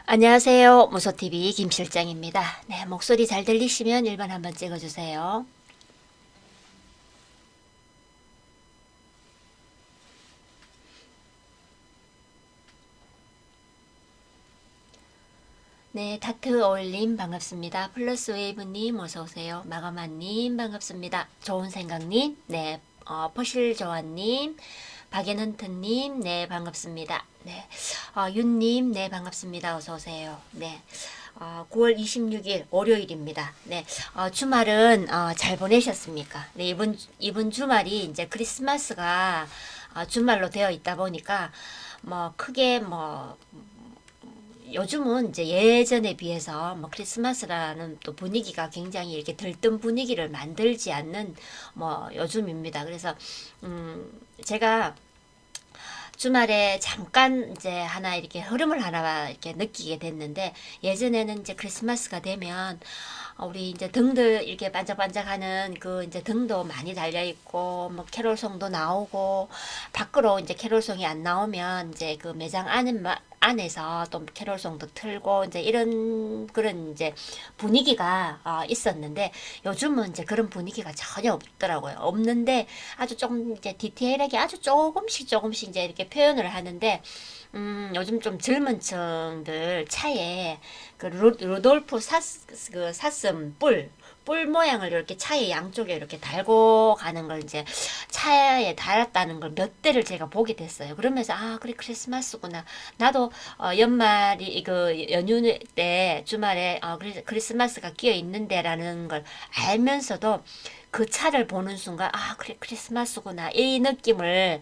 안녕하세요. 무소TV 김 실장입니다. 네, 목소리 잘 들리시면 1번 한번 찍어주세요. 네, 다트 어울림 반갑습니다. 플러스 웨이브님 어서오세요. 마가마님 반갑습니다. 좋은 생각님, 네, 퍼실 조아님, 박연헌트님, 네, 반갑습니다. 네, 윤님, 네, 반갑습니다. 어서오세요. 네. 9월 26일 월요일입니다. 네, 주말은 잘 보내셨습니까? 네, 이번 주말이 이제 크리스마스가 주말로 되어 있다 보니까 뭐 크게 뭐 요즘은 이제 예전에 비해서 뭐 크리스마스라는 또 분위기가 굉장히 이렇게 들뜬 분위기를 만들지 않는 뭐 요즘입니다. 그래서 제가 주말에 잠깐 이제 하나 이렇게 흐름을 하나 이렇게 느끼게 됐는데, 예전에는 이제 크리스마스가 되면 우리 이제 등들 이렇게 반짝반짝하는 그 이제 등도 많이 달려 있고 뭐 캐롤송도 나오고, 밖으로 이제 캐롤송이 안 나오면 이제 그 매장 안에서 또 캐롤송도 틀고 이제 이런 그런 이제 분위기가 있었는데, 요즘은 이제 그런 분위기가 전혀 없더라고요. 없는데 아주 조금 이제 디테일하게 아주 조금씩 이제 이렇게 표현을 하는데, 요즘 좀 젊은 층들 차에 그 루돌프 그 사슴 뿔 모양을 이렇게 차에 양쪽에 이렇게 달고 가는 걸 이제 차에 달았다는 걸 몇 대를 제가 보게 됐어요. 그러면서 그래 크리스마스구나. 나도 연말이 그 연휴 때 주말에 크리스마스가 끼어 있는데라는 걸 알면서도 그 차를 보는 순간 그래 크리스마스구나 이 느낌을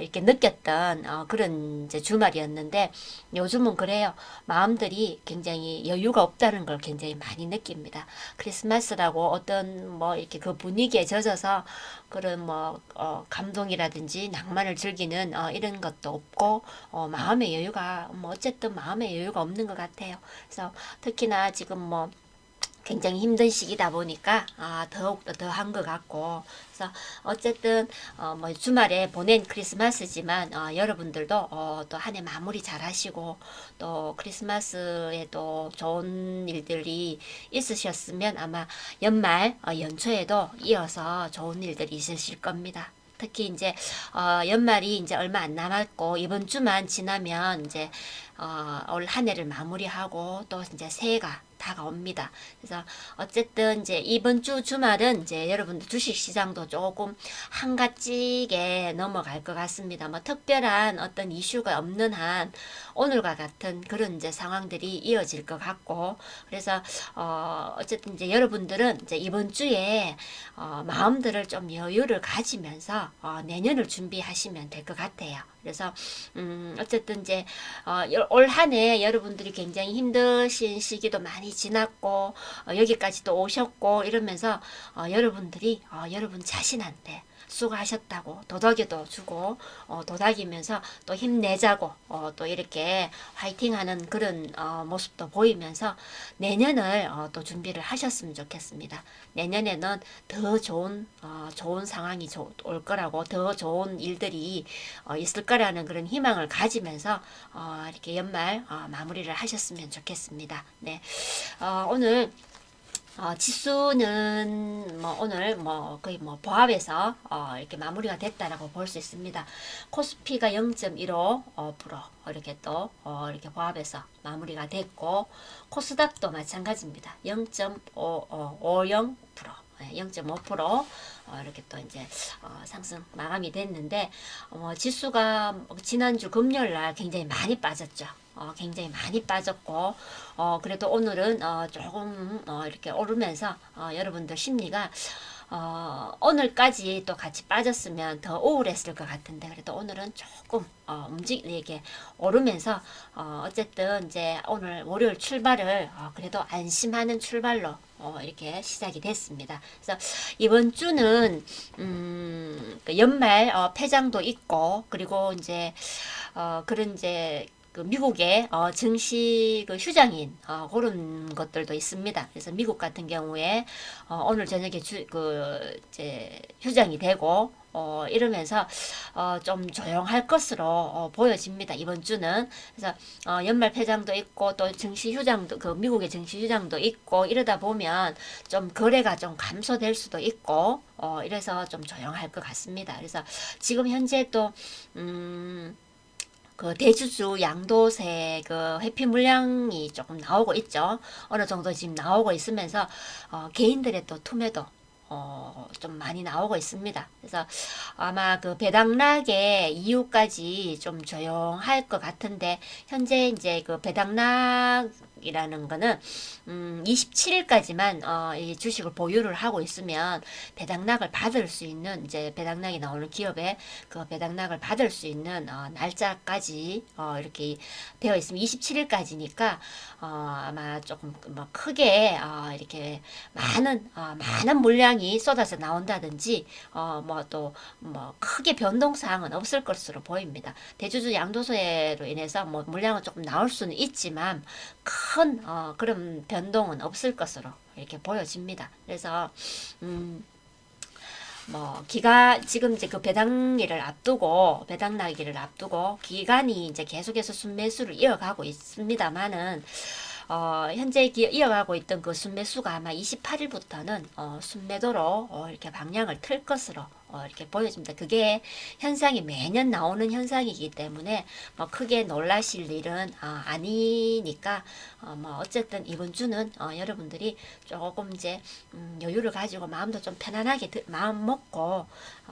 이렇게 느꼈던 그런 이제 주말이었는데, 요즘은 그래요. 마음들이 굉장히 여유가 없다는 걸 굉장히 많이 느낍니다. 크리스마스라고 어떤 뭐 이렇게 그 분위기에 젖어서 그런 뭐 감동이라든지 낭만을 즐기는 이런 것도 없고, 마음의 여유가 뭐 어쨌든 마음의 여유가 없는 것 같아요. 그래서 특히나 지금 뭐 굉장히 힘든 시기다 보니까 더욱더 더한 것 같고, 그래서 어쨌든 뭐 주말에 보낸 크리스마스지만 여러분들도 또 한 해 마무리 잘 하시고, 또 크리스마스에 또 좋은 일들이 있으셨으면 아마 연말 연초에도 이어서 좋은 일들이 있으실 겁니다. 특히 이제 연말이 이제 얼마 안 남았고 이번 주만 지나면 이제 올 한 해를 마무리하고 또 이제 새해가 다가옵니다. 그래서 어쨌든 이제 이번 주 주말은 이제 여러분들 주식 시장도 조금 한가지게 넘어갈 것 같습니다. 뭐 특별한 어떤 이슈가 없는 한 오늘과 같은 그런 이제 상황들이 이어질 것 같고, 그래서 어쨌든 이제 여러분들은 이제 이번 주에 마음들을 좀 여유를 가지면서 내년을 준비하시면 될 것 같아요. 그래서 어쨌든 이제 올 한 해 여러분들이 굉장히 힘드신 시기도 많이 지났고 여기까지 또 오셨고 이러면서 여러분들이 여러분 자신한테 수고하셨다고 도덕에도 주고 도닥이면서 또 힘내자고 또 이렇게 화이팅하는 그런 모습도 보이면서 내년을 또 준비를 하셨으면 좋겠습니다. 내년에는 더 좋은 상황이 올 거라고, 더 좋은 일들이 있을 거라는 그런 희망을 가지면서 이렇게 연말 마무리를 하셨으면 좋겠습니다. 네, 오늘 지수는 뭐 오늘 뭐 거의 뭐 보합에서 이렇게 마무리가 됐다라고 볼 수 있습니다. 코스피가 0.15% 이렇게 또 이렇게 보합에서 마무리가 됐고, 코스닥도 마찬가지입니다. 0.50% 0.5% 이렇게 또 이제 상승 마감이 됐는데, 지수가 지난주 금요일 날 굉장히 많이 빠졌죠. 굉장히 많이 빠졌고, 그래도 오늘은 조금 이렇게 오르면서 여러분들 심리가 오늘까지 또 같이 빠졌으면 더 우울했을 것 같은데, 그래도 오늘은 조금 이게 오르면서 어쨌든 이제 오늘 월요일 출발을 그래도 안심하는 출발로 이렇게 시작이 됐습니다. 그래서 이번 주는 그 연말 폐장도 있고, 그리고 이제 그런 이제 그 미국의 증시 그 휴장인 그런 것들도 있습니다. 그래서 미국 같은 경우에 오늘 저녁에 이제 휴장이 되고, 이러면서 좀 조용할 것으로 보여집니다. 이번 주는. 그래서 연말 폐장도 있고 또 증시 휴장도 그 미국의 증시 휴장도 있고 이러다 보면 좀 거래가 좀 감소될 수도 있고 이래서 좀 조용할 것 같습니다. 그래서 지금 현재 또 그 대주주 양도세 그 회피 물량이 조금 나오고 있죠. 어느 정도 지금 나오고 있으면서 개인들의 또 투매도 좀 많이 나오고 있습니다. 그래서 아마 그 배당락의 이후까지 좀 조용할 것 같은데 현재 이제 그 배당락이라는 거는 27일까지만 이 주식을 보유를 하고 있으면 배당락을 받을 수 있는 이제 배당락이 나오는 기업에 그 배당락을 받을 수 있는 날짜까지 이렇게 되어 있으면 27일까지니까 아마 조금 뭐 크게 이렇게 많은 물량이 쏟아져 나온다든지 뭐 또 뭐 크게 변동 사항은 없을 것으로 보입니다. 대주주 양도소로 인해서 뭐 물량은 조금 나올 수는 있지만 큰 그런 변동은 없을 것으로 이렇게 보여집니다. 그래서 뭐 지금 이제 그 배당 나기를 앞두고 기간이 이제 계속해서 순매수를 이어가고 있습니다만은 현재 이어가고 있던 그 순매수가 아마 28일부터는 순매도로 이렇게 방향을 틀 것으로 이렇게 보여집니다. 그게 현상이 매년 나오는 현상이기 때문에 뭐 크게 놀라실 일은 아니니까 뭐 어쨌든 이번 주는 여러분들이 조금 이제 여유를 가지고 마음도 좀 편안하게 마음 먹고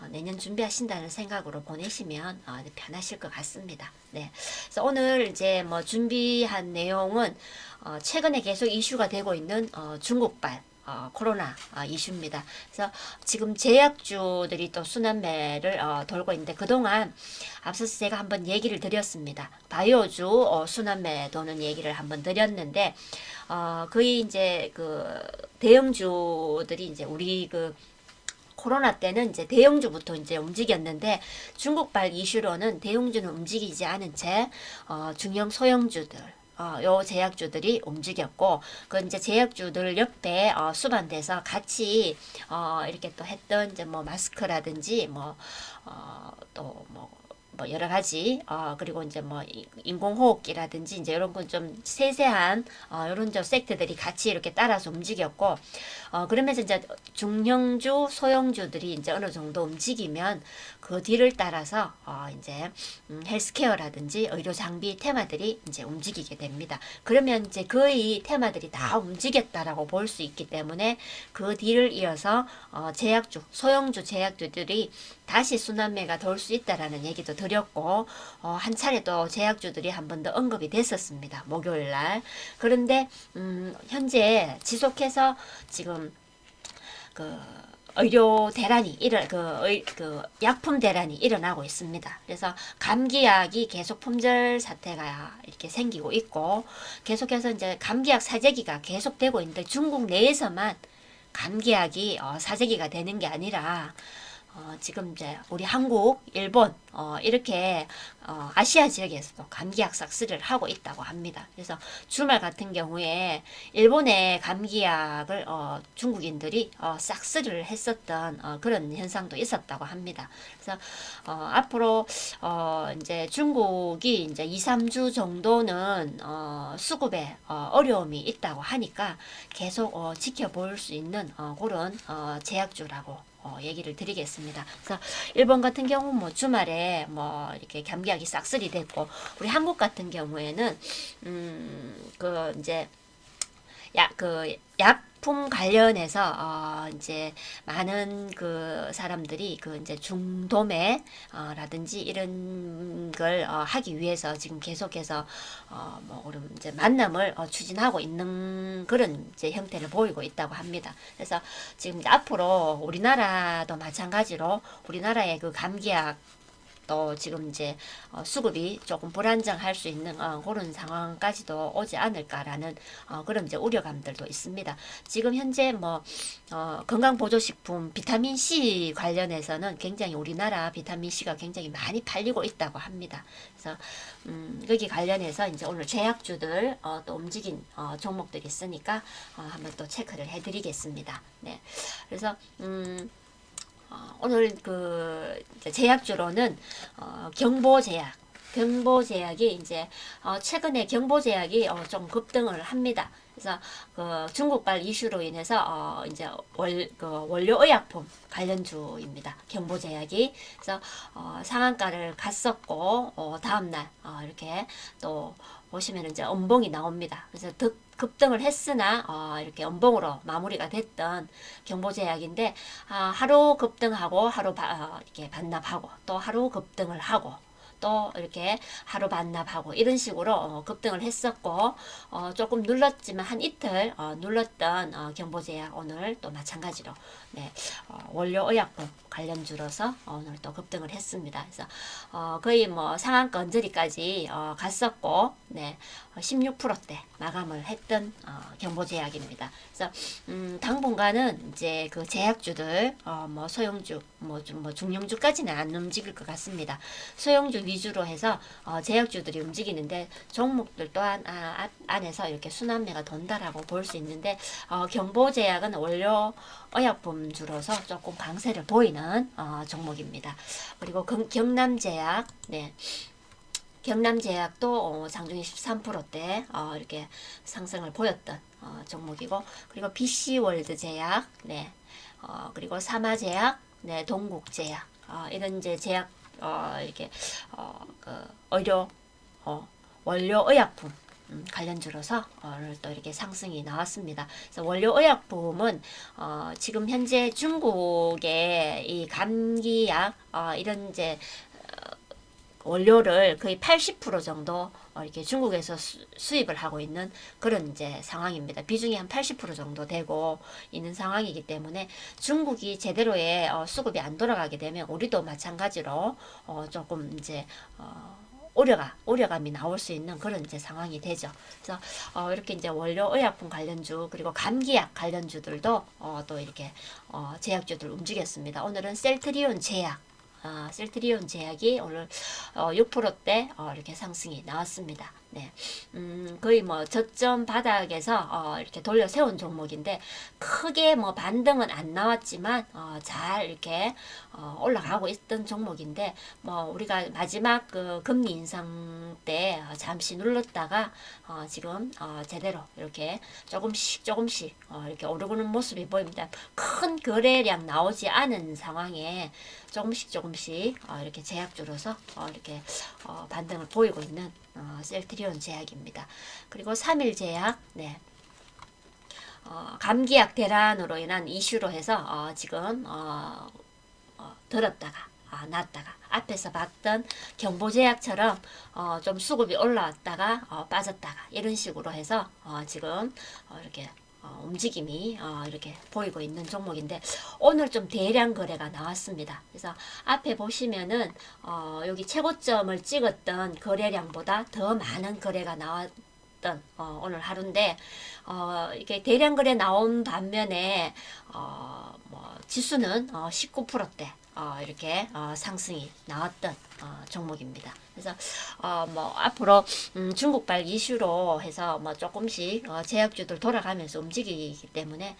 내년 준비하신다는 생각으로 보내시면 편하실 것 같습니다. 네. 그래서 오늘 이제 뭐 준비한 내용은 최근에 계속 이슈가 되고 있는 중국발 코로나 이슈입니다. 그래서 지금 제약주들이 또 순환매를 돌고 있는데 그동안 앞서서 제가 한번 얘기를 드렸습니다. 바이오주 순환매 도는 얘기를 한번 드렸는데 거의 이제 그 대형주들이 이제 우리 그 코로나 때는 이제 대형주부터 이제 움직였는데 중국발 이슈로는 대형주는 움직이지 않은 채 중형 소형주들 요 제약주들이 움직였고 그 이제 제약주들 옆에 수반돼서 같이 이렇게 또 했던 이제 뭐 마스크라든지 또 뭐 여러 가지 그리고 이제 뭐 인공호흡기라든지 이제 이런 건 좀 세세한 이런 저 섹트들이 같이 이렇게 따라서 움직였고 그러면서 이제 중형주 소형주들이 이제 어느 정도 움직이면 그 뒤를 따라서 이제 헬스케어라든지 의료 장비 테마들이 이제 움직이게 됩니다. 그러면 이제 거의 테마들이 다 움직였다라고 볼 수 있기 때문에 그 뒤를 이어서 소형주 제약주들이 다시 순환매가 돌 수 있다라는 얘기도 드렸고 한 차례 또 제약주들이 한 번 더 언급이 됐었습니다. 목요일 날. 그런데 현재 지속해서 지금 그 의료 대란이 그 약품 대란이 일어나고 있습니다. 그래서 감기약이 계속 품절 사태가 이렇게 생기고 있고 계속해서 이제 감기약 사재기가 계속되고 있는데 중국 내에서만 감기약이 사재기가 되는 게 아니라 지금 이제 우리 한국, 일본 이렇게 아시아 지역에서도 감기약 싹쓸이를 하고 있다고 합니다. 그래서 주말 같은 경우에 일본의 감기약을 중국인들이 싹쓸이를 했었던 그런 현상도 있었다고 합니다. 그래서 앞으로 이제 중국이 이제 2, 3주 정도는 수급에 어려움이 있다고 하니까 계속 지켜볼 수 있는 그런 제약주라고 얘기를 드리겠습니다. 그래서 일본 같은 경우 뭐 주말에 뭐 이렇게 감기약이 싹쓸이 됐고 우리 한국 같은 경우에는 그 이제 약품 관련해서 이제 많은 그 사람들이 그 이제 중도매 라든지 이런 걸 하기 위해서 지금 계속해서 뭐 이제 만남을 추진하고 있는 그런 이제 형태를 보이고 있다고 합니다. 그래서 지금 이제 앞으로 우리나라도 마찬가지로 우리나라의 그 감기약 또 지금 이제 수급이 조금 불안정할 수 있는 그런 상황까지도 오지 않을까라는 그런 이제 우려감들도 있습니다. 지금 현재 뭐 건강보조식품 비타민 C 관련해서는 굉장히 우리나라 비타민 C가 굉장히 많이 팔리고 있다고 합니다. 그래서 거기 관련해서 이제 오늘 제약주들 또 움직인 종목들이 있으니까 한번 또 체크를 해드리겠습니다. 네, 그래서 오늘 그 이제 제약주로는 경보제약. 경보제약이 이제 최근에 경보제약이 좀 급등을 합니다. 그래서 그 중국발 이슈로 인해서 이제 그 원료의약품 관련주입니다. 경보제약이. 그래서 상한가를 갔었고 다음날 이렇게 또 보시면 이제 음봉이 나옵니다. 그래서 급등을 했으나 이렇게 음봉으로 마무리가 됐던 경보제약인데 하루 급등하고 하루 이렇게 반납하고 또 하루 급등을 하고 또 이렇게 하루 반납하고 이런 식으로 급등을 했었고 조금 눌렀지만 한 이틀 눌렀던 경보제약 오늘 또 마찬가지로 네, 원료의약품 관련주로서 오늘 또 급등을 했습니다. 그래서 거의 뭐 상한가 언저리까지 갔었고 네, 16%대 마감을 했던 경보제약입니다. 그래서 당분간은 이제 그 제약주들 뭐 소형주 뭐 중형주까지는 안 움직일 것 같습니다. 소형주 위주로 해서 제약주들이 움직이는데 종목들 또한 안에서 이렇게 순환매가 돈다라고 볼 수 있는데 경보제약은 원료 의약품주로서 조금 강세를 보이는 종목입니다. 그리고 경남제약 네. 경남제약도 장중에 13%대 이렇게 상승을 보였던 종목이고 그리고 BC월드제약 네. 그리고 사마제약 네. 동국제약 이런 이제 제약 이렇게 그 의료 원료의약품 관련주로서 오늘 또 이렇게 상승이 나왔습니다. 그래서 원료의약품은 지금 현재 중국의 이 감기약 이런 이제 원료를 거의 80% 정도 이렇게 중국에서 수입을 하고 있는 그런 이제 상황입니다. 비중이 한 80% 정도 되고 있는 상황이기 때문에 중국이 제대로의 수급이 안 돌아가게 되면 우리도 마찬가지로 조금 이제 우려감이 나올 수 있는 그런 이제 상황이 되죠. 그래서 이렇게 이제 원료의약품 관련주 그리고 감기약 관련주들도 또 이렇게 제약주들 움직였습니다. 오늘은 셀트리온 제약 셀트리온 제약이 오늘 6%대 이렇게 상승이 나왔습니다. 네. 거의 뭐 저점 바닥에서 이렇게 돌려 세운 종목인데 크게 뭐 반등은 안 나왔지만 잘 이렇게 올라가고 있던 종목인데 뭐 우리가 마지막 그 금리 인상 때 잠시 눌렀다가 지금 제대로 이렇게 조금씩 이렇게 오르고는 모습이 보입니다. 큰 거래량 나오지 않은 상황에 조금씩 이렇게 제약주로서 이렇게 반등을 보이고 있는 셀트리온 제약입니다. 그리고 3일제약 네. 감기약 대란으로 인한 이슈로 해서 지금 들었다가 났다가 앞에서 봤던 경보제약처럼 좀 수급이 올라왔다가 빠졌다가 이런 식으로 해서 지금 이렇게 움직임이 이렇게 보이고 있는 종목인데 오늘 좀 대량 거래가 나왔습니다. 그래서 앞에 보시면은 여기 최고점을 찍었던 거래량보다 더 많은 거래가 나왔던 오늘 하루인데 이렇게 대량 거래 나온 반면에 뭐 지수는 19%대 이렇게 상승이 나왔던 종목입니다. 그래서 뭐 앞으로 중국발 이슈로 해서 뭐 조금씩 제약주들 돌아가면서 움직이기 때문에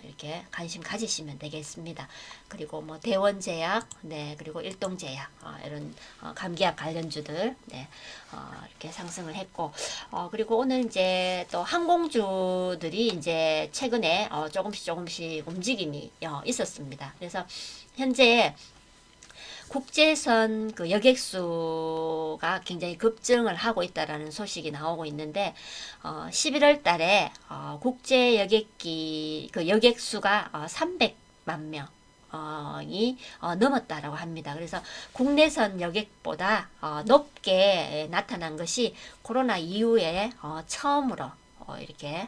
이렇게 관심 가지시면 되겠습니다. 그리고 뭐 대원제약, 네, 그리고 일동제약 이런 감기약 관련주들 네, 이렇게 상승을 했고 그리고 오늘 이제 또 항공주들이 이제 최근에 조금씩 움직임이 있었습니다. 그래서 현재 국제선 그 여객수가 굉장히 급증을 하고 있다라는 소식이 나오고 있는데 11월 달에 국제 여객기 그 여객수가 300만 명이 넘었다라고 합니다. 그래서 국내선 여객보다 높게 나타난 것이 코로나 이후에 처음으로 이렇게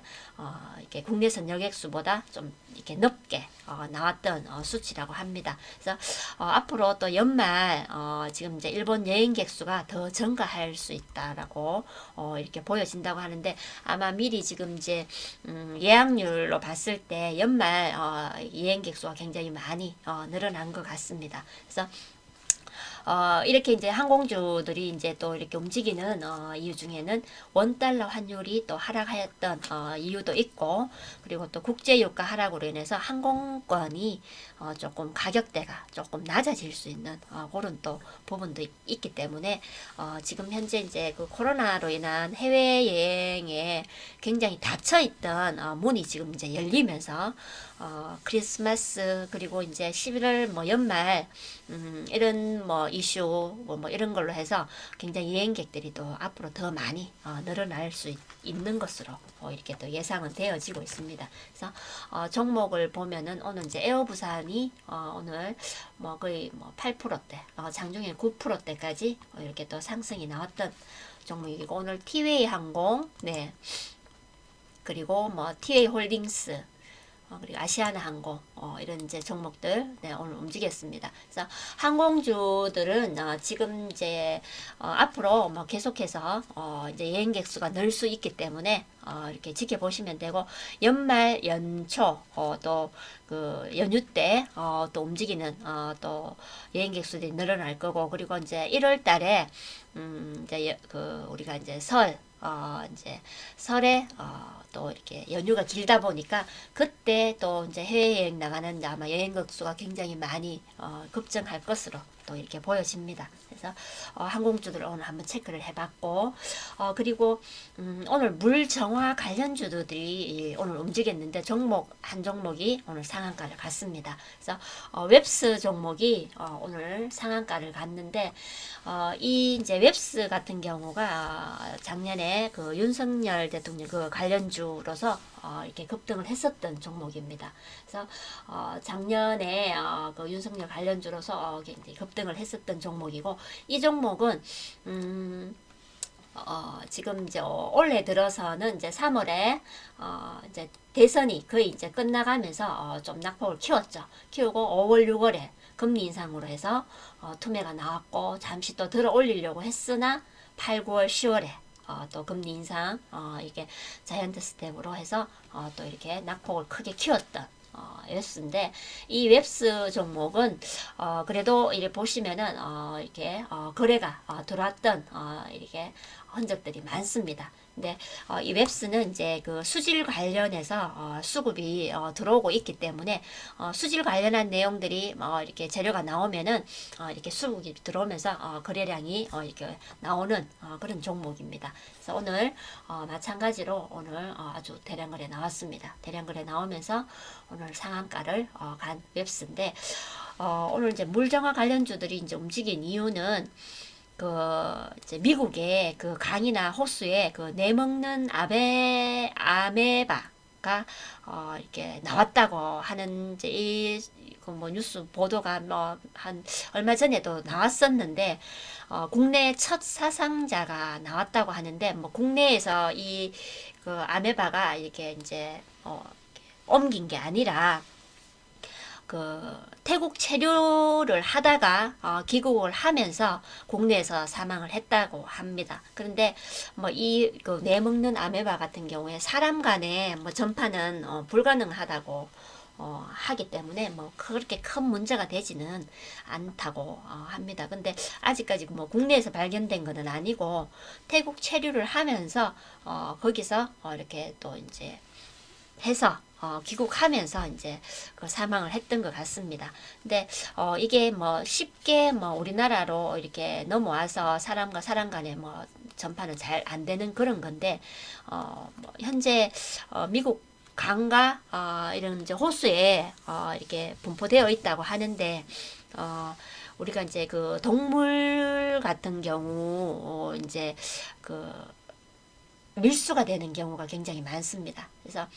국내선 여객수보다 좀 이렇게 높게 나왔던 수치라고 합니다. 그래서 앞으로 또 연말 지금 이제 일본 여행객 수가 더 증가할 수 있다라고 이렇게 보여진다고 하는데 아마 미리 지금 이제 예약률로 봤을 때 연말 여행객 수가 굉장히 많이 늘어난 것 같습니다. 그래서 이렇게 이제 항공주들이 이제 또 이렇게 움직이는 이유 중에는 원달러 환율이 또 하락하였던 이유도 있고, 그리고 또 국제유가 하락으로 인해서 항공권이 조금 가격대가 조금 낮아질 수 있는 그런 또 부분도 있기 때문에 지금 현재 이제 그 코로나로 인한 해외여행에 굉장히 닫혀 있던 문이 지금 이제 열리면서 크리스마스 그리고 이제 11월 뭐 연말 이런 뭐 이슈 뭐 이런 걸로 해서 굉장히 여행객들이 또 앞으로 더 많이 늘어날 수 있는 것으로 이렇게 또 예상은 되어지고 있습니다. 그래서 종목을 보면은 오늘 이제 에어부산이 오늘 뭐 거의 뭐 8%대, 장중에 9%대까지 이렇게 또 상승이 나왔던 종목이고, 오늘 티웨이 항공, 네, 그리고 뭐 티웨이 홀딩스, 그리고 아시아나 항공 이런 이제 종목들 네, 오늘 움직였습니다. 그래서 항공주들은 지금 이제 앞으로 뭐 계속해서 이제 여행객 수가 늘 수 있기 때문에 이렇게 지켜보시면 되고, 연말 연초 또 그 연휴 때 또 움직이는 또 여행객 수들이 늘어날 거고, 그리고 이제 1월 달에 이제 그 우리가 이제 이제 설에 또 이렇게 연휴가 길다 보니까 그때 또 이제 해외여행 나가는 아마 여행객 수가 굉장히 많이 급증할 것으로 또 이렇게 보여집니다. 그래서 항공주들 오늘 한번 체크를 해봤고, 그리고 오늘 물정화 관련주들이 오늘 움직였는데 종목 한 종목이 오늘 상한가를 갔습니다. 그래서 웹스 종목이 오늘 상한가를 갔는데, 이 이제 웹스 같은 경우가 작년에 그 윤석열 대통령 그 관련주로서 이렇게 급등을 했었던 종목입니다. 그래서 작년에 그 윤석열 관련주로서 굉장히 급등을 했었던 종목이고, 이 종목은 지금 이제 올해 들어서는 이제 3월에 이제 대선이 거의 이제 끝나가면서 좀 낙폭을 키웠죠. 키우고 5월, 6월에 금리 인상으로 해서 투매가 나왔고, 잠시 또 들어 올리려고 했으나 8, 9월, 10월에 또 금리 인상 이게 자이언트 스텝으로 해서 또 이렇게 낙폭을 크게 키웠던 웹스인데, 이 웹스 종목은 그래도 이렇게 보시면은 이렇게 거래가 들어왔던 이렇게 흔적들이 많습니다. 근데 이 웹스는 이제 그 수질 관련해서 수급이 들어오고 있기 때문에 수질 관련한 내용들이 이렇게 재료가 나오면은 이렇게 수급이 들어오면서 거래량이 이렇게 나오는 그런 종목입니다. 그래서 오늘 마찬가지로 오늘 아주 대량 거래 나왔습니다. 대량 거래 나오면서 오늘 상한가를 간 웹스인데, 오늘 이제 물정화 관련주들이 이제 움직인 이유는 그 이제 미국의 그 강이나 호수에 그 내먹는 아메바가 이렇게 나왔다고 하는 이제 그 뭐 뉴스 보도가 뭐 한 얼마 전에도 나왔었는데, 국내 첫 사상자가 나왔다고 하는데, 뭐 국내에서 이 그 아메바가 이렇게 이제 옮긴 게 아니라 그 태국 체류를 하다가 귀국을 하면서 국내에서 사망을 했다고 합니다. 그런데 뭐 이 그 내먹는 아메바 같은 경우에 사람 간에 뭐 전파는 불가능하다고 하기 때문에 뭐 그렇게 큰 문제가 되지는 않다고 합니다. 근데 아직까지 뭐 국내에서 발견된 것은 아니고, 태국 체류를 하면서 거기서 이렇게 또 이제 해서 귀국하면서 이제 그 사망을 했던 것 같습니다. 근데 이게 뭐 쉽게 뭐 우리나라로 이렇게 넘어와서 사람과 사람 간에 뭐 전파는 잘 안 되는 그런 건데, 뭐 현재 미국 강과 이런 이제 호수에 이렇게 분포되어 있다고 하는데, 우리가 이제 그 동물 같은 경우 이제 그 밀수가 되는 경우가 굉장히 많습니다. 그래서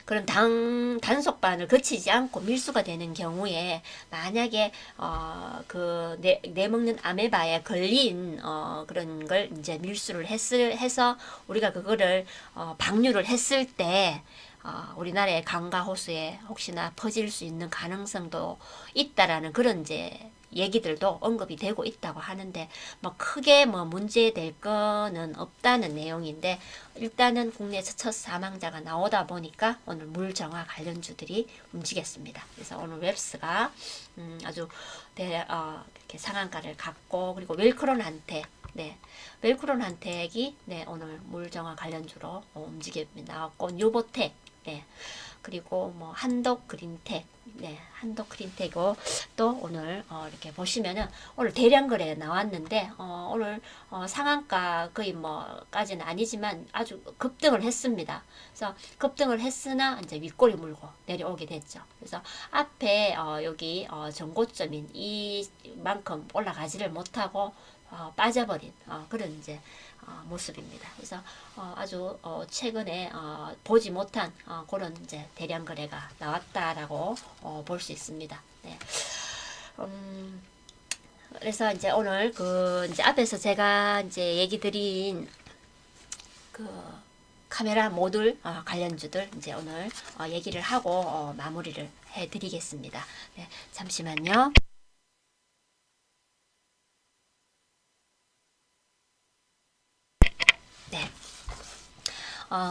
그런 단속반을 거치지 않고 밀수가 되는 경우에, 만약에 그 내먹는 아메바에 걸린 그런 걸 이제 밀수를 해서 우리가 그거를 방류를 했을 때 우리나라의 강과 호수에 혹시나 퍼질 수 있는 가능성도 있다라는 그런 이제 얘기들도 언급이 되고 있다고 하는데 뭐 크게 뭐 문제될 거는 없다는 내용인데 일단은 국내에서 첫 사망자가 나오다 보니까 오늘 물정화 관련주들이 움직였습니다. 그래서 오늘 웹스가 아주 이렇게 상한가를 갖고 그리고 웰크론한테 웰크론한테기 오늘 물정화 관련주로 움직임이 나왔고 뉴보텍 그리고 뭐 한독 그린텍 한독 그린텍고 또 오늘 이렇게 보시면은 오늘 대량 거래 나왔는데 오늘 상한가 거의 뭐까지는 아니지만 아주 급등을 했습니다. 그래서 급등을 했으나 이제 윗꼬리 물고 내려오게 됐죠. 그래서 앞에 여기 전고점인 이만큼 올라가지를 못하고 빠져버린 그런 이제 모습입니다. 그래서 아주 최근에 보지 못한 그런 이제 대량 거래가 나왔다라고 볼 수 있습니다. 네. 그래서 이제 오늘 이제 앞에서 제가 이제 얘기 드린 카메라 모듈 관련주들 이제 오늘 얘기를 하고 마무리를 해드리겠습니다. 네, 잠시만요. 네.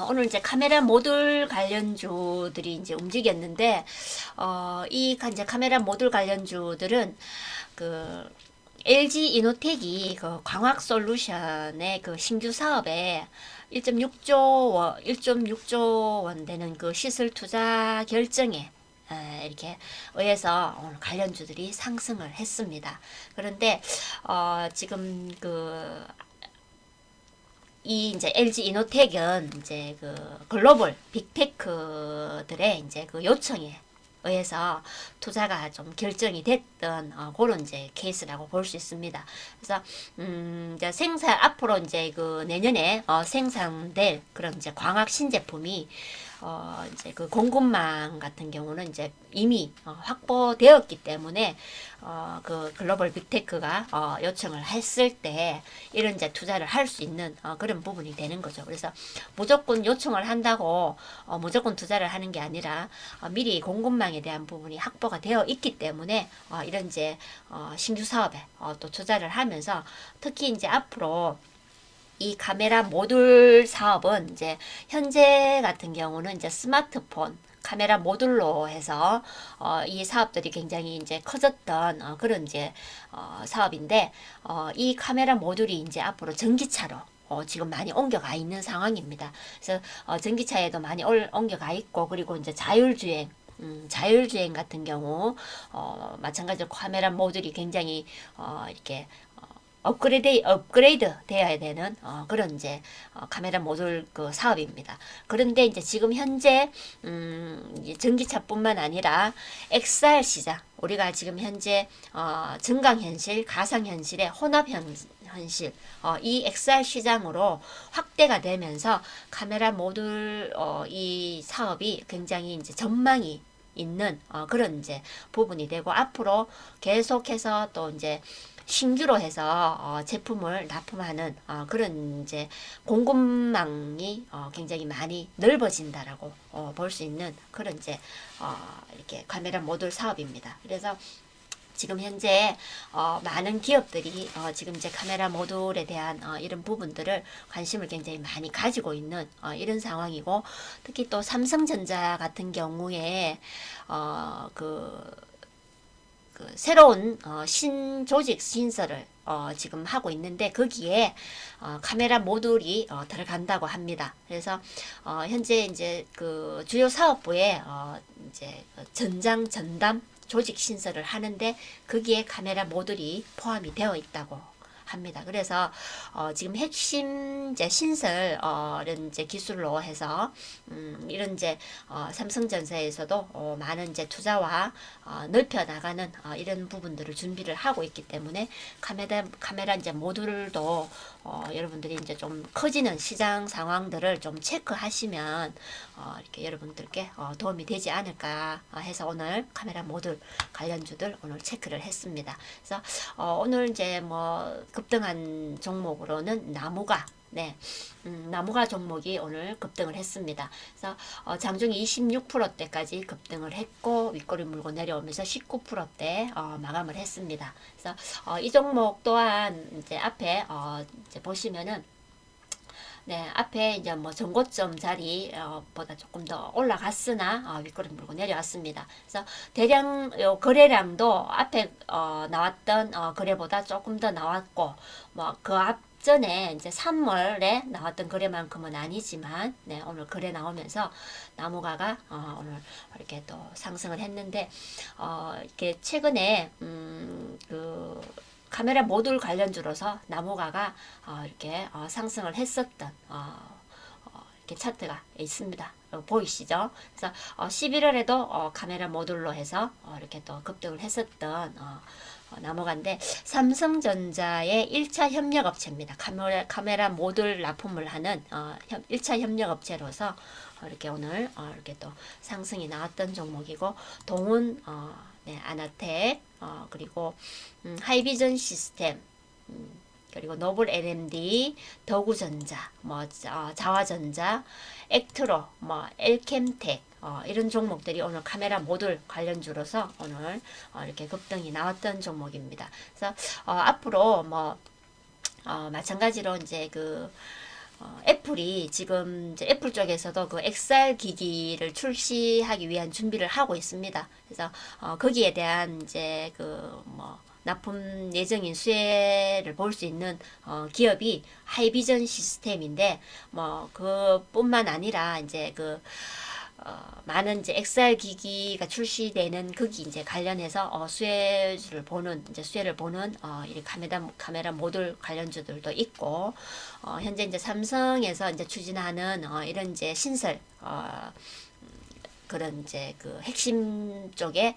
오늘 이제 카메라 모듈 관련주들이 이제 움직였는데, 이 이제 카메라 모듈 관련주들은 LG 이노텍이 광학 솔루션의 신규 사업에 1.6조 원 되는 시설 투자 결정에 이렇게 의해서 오늘 관련주들이 상승을 했습니다. 그런데 지금 이 이제 LG 이노텍은 이제 글로벌 빅테크들의 이제 요청에 의해서 투자가 좀 결정이 됐던 그런 이제 케이스라고 볼 수 있습니다. 그래서 이제 앞으로 이제 내년에 생산될 그런 이제 광학 신제품이 이제 공급망 같은 경우는 이제 이미 확보되었기 때문에 글로벌 빅테크가 요청을 했을 때 이런 이제 투자를 할 수 있는 그런 부분이 되는 거죠. 그래서 무조건 요청을 한다고 무조건 투자를 하는 게 아니라 미리 공급망에 대한 부분이 확보가 되어 있기 때문에 이런 이제 신규 사업에 또 투자를 하면서 특히 이제 앞으로 이 카메라 모듈 사업은 이제 현재 같은 경우는 이제 스마트폰 카메라 모듈로 해서 이 사업들이 굉장히 이제 커졌던 그런 이제 사업인데 이 카메라 모듈이 이제 앞으로 전기차로 지금 많이 옮겨가 있는 상황입니다. 그래서 전기차에도 많이 옮겨가 있고 그리고 이제 자율주행 같은 경우 마찬가지로 카메라 모듈이 굉장히 이렇게 업그레이드 되어야 되는 그런 이제 카메라 모듈 사업입니다. 그런데 이제 지금 현재 전기차뿐만 아니라 XR 시장 우리가 지금 현재 증강현실, 가상현실의 혼합현실 이 XR 시장으로 확대가 되면서 카메라 모듈 이 사업이 굉장히 이제 전망이 있는 그런 이제 부분이 되고 앞으로 계속해서 또 이제 신규로 해서 제품을 납품하는 그런 이제 공급망이 굉장히 많이 넓어진다라고 볼 수 있는 그런 이제 이렇게 카메라 모듈 사업입니다. 그래서 지금 현재 많은 기업들이 지금 이제 카메라 모듈에 대한 이런 부분들을 관심을 굉장히 많이 가지고 있는 이런 상황이고 특히 또 삼성전자 같은 경우에 새로운 신조직 신설을 지금 하고 있는데 거기에 카메라 모듈이 들어간다고 합니다. 그래서 현재 이제 주요 사업부에 이제 전장 전담 조직 신설을 하는데 거기에 카메라 모듈이 포함이 되어 있다고 합니다. 그래서 지금 핵심 이제 신설 이런 이제 기술로 해서 이런 이제 삼성전자에서도 많은 이제 투자와 넓혀 나가는 이런 부분들을 준비를 하고 있기 때문에 카메라 이제 모듈도 여러분들이 이제 좀 커지는 시장 상황들을 좀 체크하시면 이렇게 여러분들께 도움이 되지 않을까 해서 오늘 카메라 모듈 관련주들 오늘 체크를 했습니다. 그래서 오늘 이제 급등한 종목으로는 나무가 네, 나무가 종목이 오늘 급등을 했습니다. 그래서 장중이 26%대까지 급등을 했고 윗꼬리 물고 내려오면서 19%대 마감을 했습니다. 그래서 이 종목 또한 이제 앞에 이제 보시면은 네, 앞에 이제 뭐 전고점 자리 보다 조금 더 올라갔으나 윗꼬리 물고 내려왔습니다. 그래서 대량 거래량도 앞에 나왔던 거래보다 조금 더 나왔고 뭐 그 앞전에 이제 3월에 나왔던 거래만큼은 아니지만 네, 오늘 거래 나오면서 나무가가 오늘 이렇게 또 상승을 했는데 이렇게 최근에 그 카메라 모듈 관련주로서 나무가가 이렇게 상승을 했었던 이렇게 차트가 있습니다. 보이시죠? 그래서 11월에도 카메라 모듈로 해서 이렇게 또 급등을 했었던 나무가인데 삼성전자의 1차 협력업체입니다. 카메라 모듈 납품을 하는 1차 협력업체로서 이렇게 오늘 이렇게 또 상승이 나왔던 종목이고 동훈 네, 아나텍 그리고 하이비전 시스템 그리고 노블 LMD, 더구전자, 뭐 자화전자, 액트로, 뭐 엘캠텍 이런 종목들이 오늘 카메라 모듈 관련주로서 오늘 이렇게 급등이 나왔던 종목입니다. 그래서 앞으로 뭐 마찬가지로 이제 그 애플이 지금 이제 애플 쪽에서도 그 XR 기기를 출시하기 위한 준비를 하고 있습니다. 그래서 거기에 대한 이제 그 뭐 납품 예정인 수혜를 볼 수 있는 기업이 하이비전 시스템인데 뭐 그뿐만 아니라 이제 그 많은 이제 XR 기기가 출시되는 거기 이제 관련해서 수혜를 보는 이 카메라 모듈 관련주들도 있고 현재 이제 삼성에서 이제 추진하는 이런 이제 신설 그런 이제 그 핵심 쪽에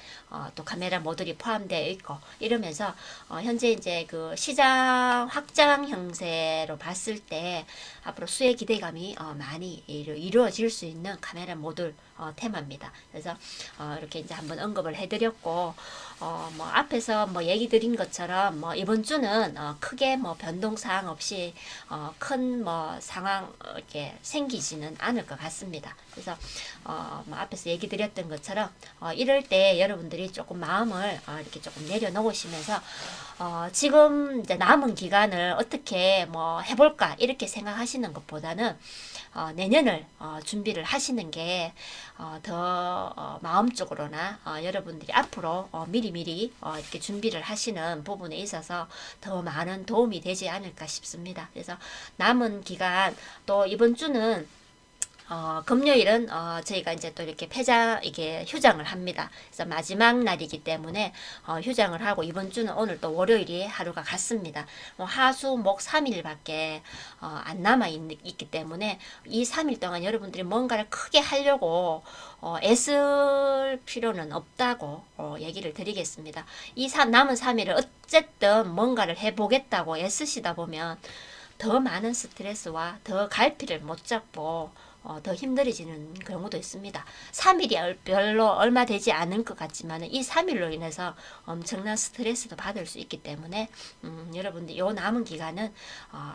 또 카메라 모듈이 포함되어 있고 이러면서 현재 이제 그 시장 확장 형세로 봤을 때 앞으로 수혜 기대감이 많이 이루어질 수 있는 카메라 모듈 테마입니다. 그래서 이렇게 이제 한번 언급을 해드렸고 뭐 앞에서 뭐 얘기 드린 것처럼 뭐 이번 주는 크게 뭐 변동 사항 없이 큰 뭐 상황 이렇게 생기지는 않을 것 같습니다. 그래서 뭐 앞에서 얘기 드렸던 것처럼 이럴 때 여러분들이 조금 마음을 이렇게 조금 내려놓으시면서 지금 이제 남은 기간을 어떻게 뭐 해볼까 이렇게 생각하시는 것보다는 내년을 준비를 하시는 게 더 마음적으로나 여러분들이 앞으로 미리미리 이렇게 준비를 하시는 부분에 있어서 더 많은 도움이 되지 않을까 싶습니다. 그래서 남은 기간 또 이번 주는 금요일은 저희가 이제 또 이렇게 이게 휴장을 합니다. 그래서 마지막 날이기 때문에 휴장을 하고 이번 주는 오늘 또 월요일이 하루가 같습니다. 하수 목 3일밖에 안 남아 있기 때문에 이 3일 동안 여러분들이 뭔가를 크게 하려고 애쓸 필요는 없다고 얘기를 드리겠습니다. 이 남은 3일을 어쨌든 뭔가를 해보겠다고 애쓰시다 보면 더 많은 스트레스와 더 갈피를 못 잡고 더 힘들어지는 경우도 있습니다. 3일이 별로 얼마 되지 않을 것 같지만 이 3일로 인해서 엄청난 스트레스도 받을 수 있기 때문에 여러분들 요 남은 기간은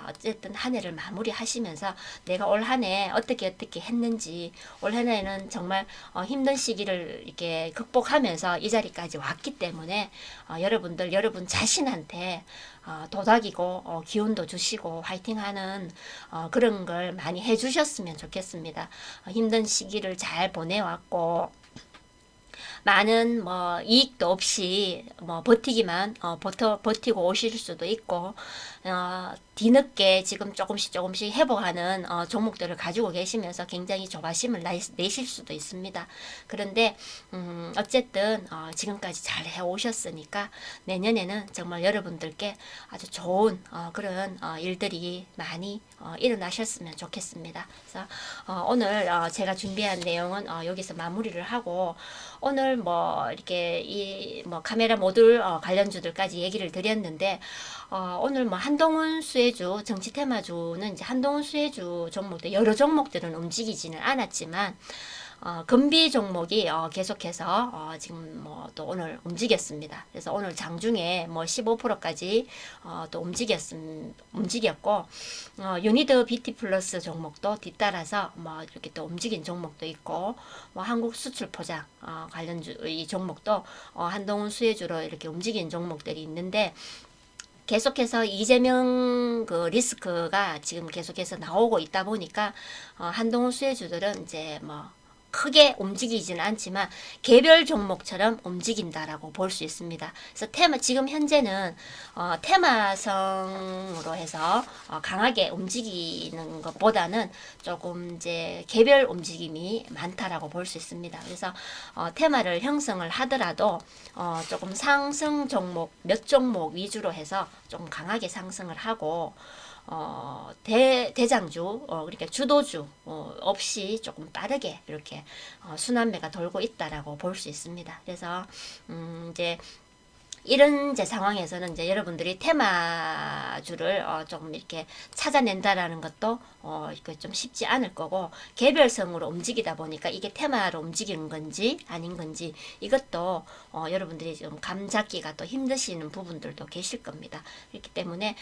어쨌든 한 해를 마무리하시면서 내가 올 한 해 어떻게 했는지 올 한 해는 정말 힘든 시기를 이렇게 극복하면서 이 자리까지 왔기 때문에 여러분 자신한테 도닥이고 기운도 주시고 화이팅하는 그런 걸 많이 해주셨으면 좋겠습니다. 힘든 시기를 잘 보내왔고 많은 뭐 이익도 없이 뭐 버티기만 버티고 오실 수도 있고 뒤늦게 지금 조금씩 회복하는 종목들을 가지고 계시면서 굉장히 조바심을 내실 수도 있습니다. 그런데 어쨌든 지금까지 잘 해오셨으니까 내년에는 정말 여러분들께 아주 좋은 그런 일들이 많이 일어나셨으면 좋겠습니다. 그래서 오늘 제가 준비한 내용은 여기서 마무리를 하고 오늘 뭐 이렇게 이 뭐 카메라 모듈 관련주들까지 얘기를 드렸는데 오늘 뭐 한동훈 수혜주 정치 테마주는 이제 한동훈 수혜주 종목들 여러 종목들은 움직이지는 않았지만 금비 종목이 계속해서 지금 뭐 또 오늘 움직였습니다. 그래서 오늘 장중에 뭐 15%까지 또 움직였고 유니드 BT 플러스 종목도 뒤따라서 뭐 이렇게 또 움직인 종목도 있고 뭐 한국 수출 포장 관련주 이 종목도 한동훈 수혜주로 이렇게 움직인 종목들이 있는데 계속해서 이재명 그 리스크가 지금 계속해서 나오고 있다 보니까 한동훈 수혜주들은 이제 뭐 크게 움직이지는 않지만 개별 종목처럼 움직인다라고 볼 수 있습니다. 그래서 지금 현재는 테마성으로 해서 강하게 움직이는 것보다는 조금 이제 개별 움직임이 많다라고 볼 수 있습니다. 그래서 테마를 형성을 하더라도 조금 상승 종목 몇 종목 위주로 해서 좀 강하게 상승을 하고 대장주, 그러니까 주도주 없이 조금 빠르게 이렇게 순환매가 돌고 있다라고 볼 수 있습니다. 그래서 이제 이런 이제 상황에서는 이제 여러분들이 테마주를 조금 이렇게 찾아낸다라는 것도 좀 쉽지 않을 거고 개별성으로 움직이다 보니까 이게 테마로 움직이는 건지 아닌 건지 이것도 여러분들이 좀 감 잡기가 또 힘드시는 부분들도 계실 겁니다. 그렇기 때문에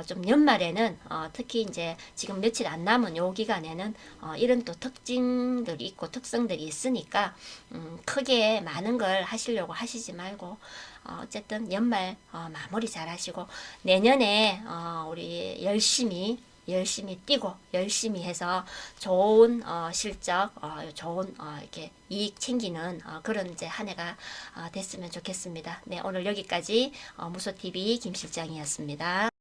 좀 연말에는 특히 이제 지금 며칠 안 남은 요 기간에는 이런 또 특징들이 있고 특성들이 있으니까 크게 많은 걸 하시려고 하시지 말고 어쨌든 연말 마무리 잘 하시고 내년에 우리 열심히 뛰고 열심히 해서 좋은 실적 좋은 이렇게 이익 챙기는 그런 이제 한 해가 됐으면 좋겠습니다. 네, 오늘 여기까지 무소TV 김 실장이었습니다.